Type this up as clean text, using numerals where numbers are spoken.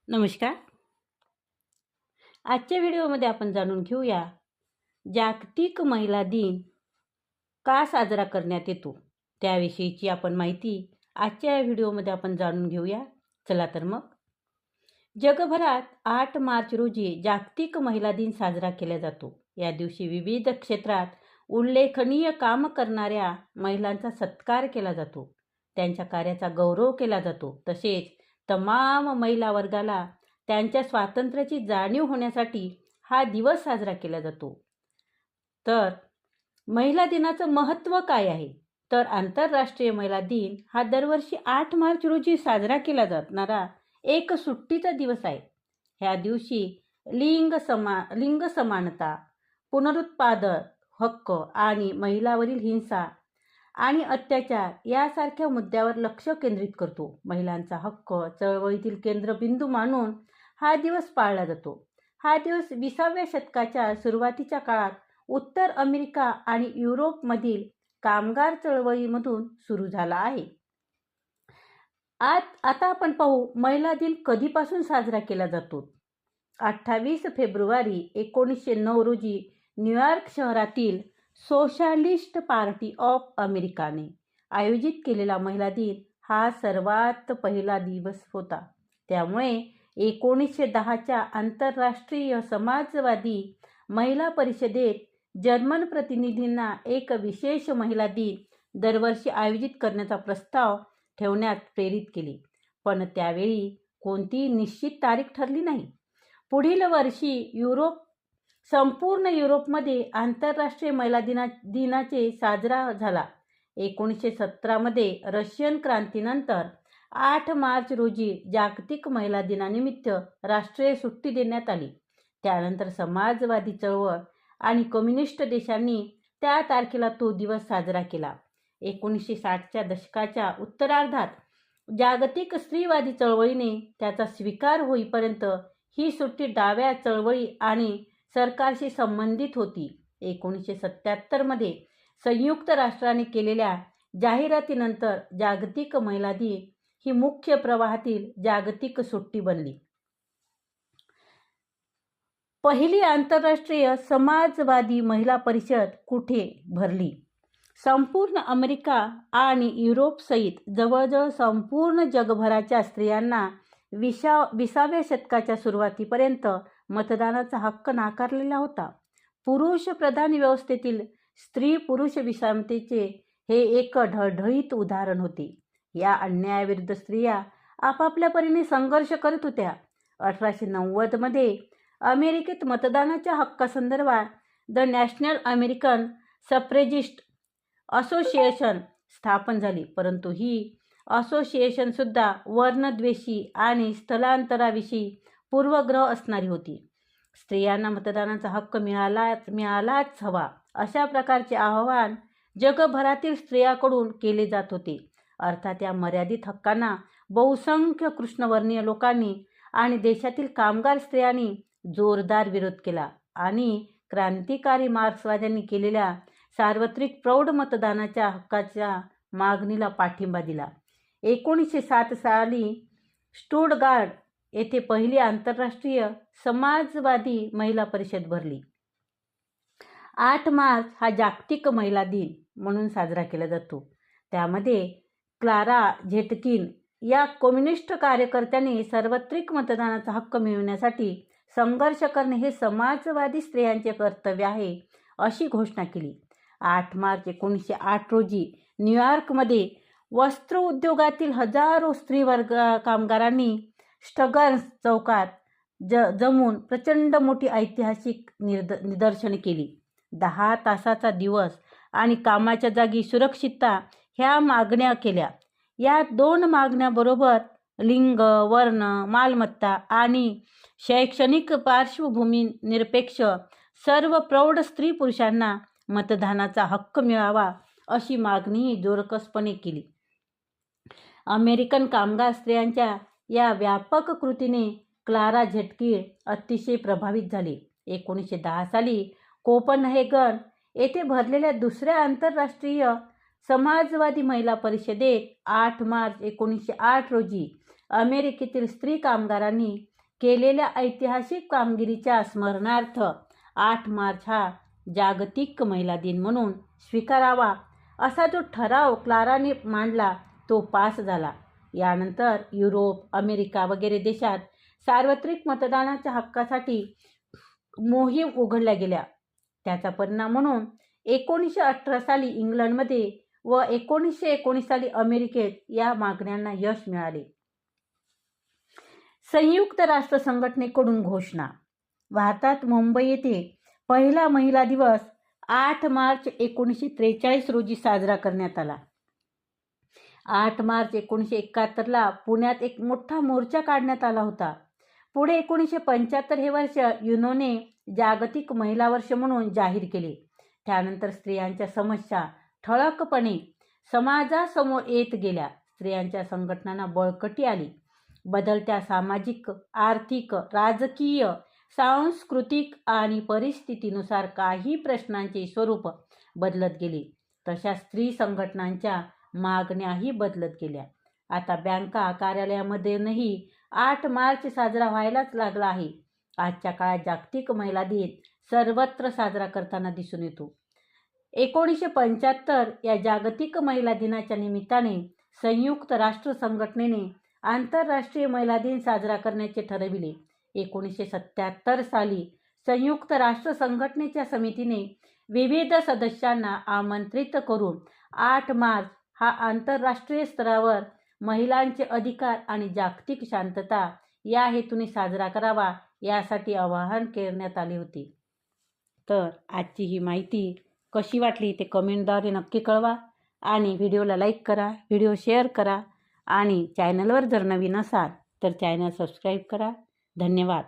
नमस्कार. आजच्या व्हिडिओमध्ये आपण जाणून घेऊया जागतिक महिला दिन का साजरा करण्यात येतो त्याविषयीची आपण माहिती आजच्या या व्हिडिओमध्ये आपण जाणून घेऊया. चला तर मग. जगभरात 8 मार्च रोजी जागतिक महिला दिन साजरा केला जातो. या दिवशी विविध क्षेत्रात उल्लेखनीय काम करणाऱ्या महिलांचा सत्कार केला जातो. त्यांच्या कार्याचा गौरव केला जातो. तसेच तमाम महिला वर्गाला त्यांच्या स्वातंत्र्याची जाणीव होण्यासाठी हा दिवस साजरा केला जातो. तर महिला दिनाचं महत्त्व काय आहे? तर आंतरराष्ट्रीय महिला दिन हा दरवर्षी 8 मार्च रोजी साजरा केला जाणारा एक सुट्टीचा दिवस आहे. ह्या दिवशी लिंग समानता, पुनरुत्पादन हक्क आणि महिलांवरील हिंसा आणि अत्याचार यासारख्या मुद्द्यावर लक्ष केंद्रित करतो. महिलांचा हक्क चळवळीतील केंद्रबिंदू मानून हा दिवस पाळला जातो. हा दिवस 20व्या शतकाच्या सुरुवातीच्या काळात उत्तर अमेरिका आणि युरोपमधील कामगार चळवळीमधून सुरू झाला आहे. आता आपण पाहू महिला दिन कधीपासून साजरा केला जातो. 28 फेब्रुवारी 1909 रोजी न्यूयॉर्क शहरातील सोशलिस्ट पार्टी ऑफ अमेरिकाने आयोजित केलेला महिला दिन हा सर्वात पहिला दिवस होता. त्यामुळे 1910च्या आंतरराष्ट्रीय समाजवादी महिला परिषदेत जर्मन प्रतिनिधींना एक विशेष महिला दिन दरवर्षी आयोजित करण्याचा प्रस्ताव ठेवण्यात प्रेरित केले. पण त्यावेळी कोणतीही निश्चित तारीख ठरली नाही. पुढील वर्षी संपूर्ण युरोपमध्ये आंतरराष्ट्रीय महिला दिनाचे साजरा झाला. 1917 मध्ये रशियन क्रांतीनंतर 8 मार्च रोजी जागतिक महिला दिनानिमित्त राष्ट्रीय सुट्टी देण्यात आली. त्यानंतर समाजवादी चळवळ आणि कम्युनिस्ट देशांनी त्या तारखेला तो दिवस साजरा केला. 1960च्या दशकाच्या उत्तरार्धात जागतिक स्त्रीवादी चळवळीने त्याचा स्वीकार होईपर्यंत ही सुट्टी डाव्या चळवळी आणि सरकारशी संबंधित होती. 1977 मध्ये संयुक्त राष्ट्राने केलेल्या जाहिरातीनंतर जागतिक महिला दिन ही मुख्य प्रवाहातील जागतिक सुट्टी बनली. पहिली आंतरराष्ट्रीय समाजवादी महिला परिषद कुठे भरली? संपूर्ण अमेरिका आणि युरोपसहित जवळजवळ संपूर्ण जगभराच्या स्त्रियांना 20व्या शतकाच्या सुरुवातीपर्यंत मतदानाचा हक्क नाकारलेला होता. पुरुष प्रधान व्यवस्थेतील स्त्री पुरुष विषमतेचे हे एक ढळढळीत उदाहरण होते. या अन्यायाविरुद्ध स्त्रिया आपापल्या परीने संघर्ष करत होत्या. 1890 मध्ये अमेरिकेत मतदानाच्या हक्कासंदर्भात द नॅशनल अमेरिकन सफ्रेजिस्ट असोसिएशन स्थापन झाली. परंतु ही असोसिएशन सुद्धा वर्णद्वेषी आणि स्थलांतराविषयी पूर्वग्रह असणारी होती. स्त्रियांना मतदानाचा हक्क मिळालाच हवा अशा प्रकारचे आवाहन जगभरातील स्त्रियांकडून केले जात होते. अर्थात या मर्यादित हक्कांना बहुसंख्य कृष्णवर्णीय लोकांनी आणि देशातील कामगार स्त्रियांनी जोरदार विरोध केला आणि क्रांतिकारी मार्क्सवाद्यांनी केलेल्या सार्वत्रिक प्रौढ मतदानाच्या हक्काच्या मागणीला पाठिंबा दिला. 1907 साली स्टुटगार्ट येथे पहिली आंतरराष्ट्रीय समाजवादी महिला परिषद भरली. 8 मार्च हा जागतिक महिला दिन म्हणून साजरा केला जातो. त्यामध्ये क्लारा झेटकिन या कम्युनिस्ट कार्यकर्त्यांनी सार्वत्रिक मतदानाचा हक्क मिळवण्यासाठी संघर्ष करणे हे समाजवादी स्त्रियांचे कर्तव्य आहे अशी घोषणा केली. 8 मार्च 1908 रोजी न्यूयॉर्कमध्ये वस्त्र उद्योगातील हजारो स्त्रीवर्ग कामगारांनी स्टर्न्स चौकात जमून प्रचंड मोठी ऐतिहासिक निदर्शने केली. 10 तासाचा दिवस आणि कामाच्या जागी सुरक्षितता ह्या मागण्या केल्या. या 2 मागण्याबरोबर लिंग, वर्ण, मालमत्ता आणि शैक्षणिक पार्श्वभूमी निरपेक्ष सर्व प्रौढ स्त्री पुरुषांना मतदानाचा हक्क मिळावा अशी मागणीही जोरकसपणे केली. अमेरिकन कामगार स्त्रियांच्या या व्यापक कृतीने क्लारा झेटकिन अतिशय प्रभावित झाले. 1910 साली कोपनहेगन येथे भरलेल्या दुसऱ्या आंतरराष्ट्रीय समाजवादी महिला परिषदेत 8 मार्च 1908 रोजी अमेरिकेतील स्त्री कामगारांनी केलेल्या ऐतिहासिक कामगिरीच्या स्मरणार्थ 8 मार्च हा जागतिक महिला दिन म्हणून स्वीकारावा असा जो ठराव क्लाराने मांडला तो पास झाला. यानंतर युरोप, अमेरिका वगैरे देशात सार्वत्रिक मतदानाच्या हक्कासाठी मोहीम उघडल्या गेल्या. त्याचा परिणाम म्हणून 1918 साली इंग्लंडमध्ये व 1919 साली अमेरिकेत या मागण्यांना यश मिळाले. संयुक्त राष्ट्र संघटनेकडून घोषणा. भारतात मुंबई येथे पहिला महिला दिवस 8 मार्च 1943 रोजी साजरा करण्यात आला. 8 मार्च 1971ला पुण्यात एक मोठा मोर्चा काढण्यात आला होता. पुढे 1975 हे वर्ष युनोने जागतिक महिला वर्ष म्हणून जाहीर केले. त्यानंतर स्त्रियांच्या समस्या ठळकपणे समाजासमोर येत गेल्या. स्त्रियांच्या संघटनांना बळकटी आली. बदलत्या सामाजिक, आर्थिक, राजकीय, सांस्कृतिक आणि परिस्थितीनुसार काही प्रश्नांचे स्वरूप बदलत गेले. तशा स्त्री संघटनांच्या मागण्याही बदलत गेल्या. आता बँका कार्यालयामध्येही 8 मार्च साजरा व्हायलाच लागला आहे. आजच्या काळात जागतिक महिला दिन सर्वत्र साजरा करताना दिसून येतो. 1975 या जागतिक महिला दिनाच्या निमित्ताने संयुक्त राष्ट्र संघटनेने आंतरराष्ट्रीय महिला दिन साजरा करण्याचे ठरविले. 1977 साली संयुक्त राष्ट्र संघटनेच्या समितीने विविध सदस्यांना आमंत्रित करून 8 मार्च हा आंतरराष्ट्रीय स्तरावर महिलांचे अधिकार आणि जागतिक शांतता या हेतूने साजरा करावा यासाठी आवाहन करण्यात आले होते. तर आजची ही माहिती कशी वाटली ते कमेंटद्वारे नक्की कळवा आणि व्हिडिओला लाईक करा, व्हिडिओ शेअर करा आणि चॅनलवर जर नवीन असाल तर चॅनल सबस्क्राईब करा. धन्यवाद.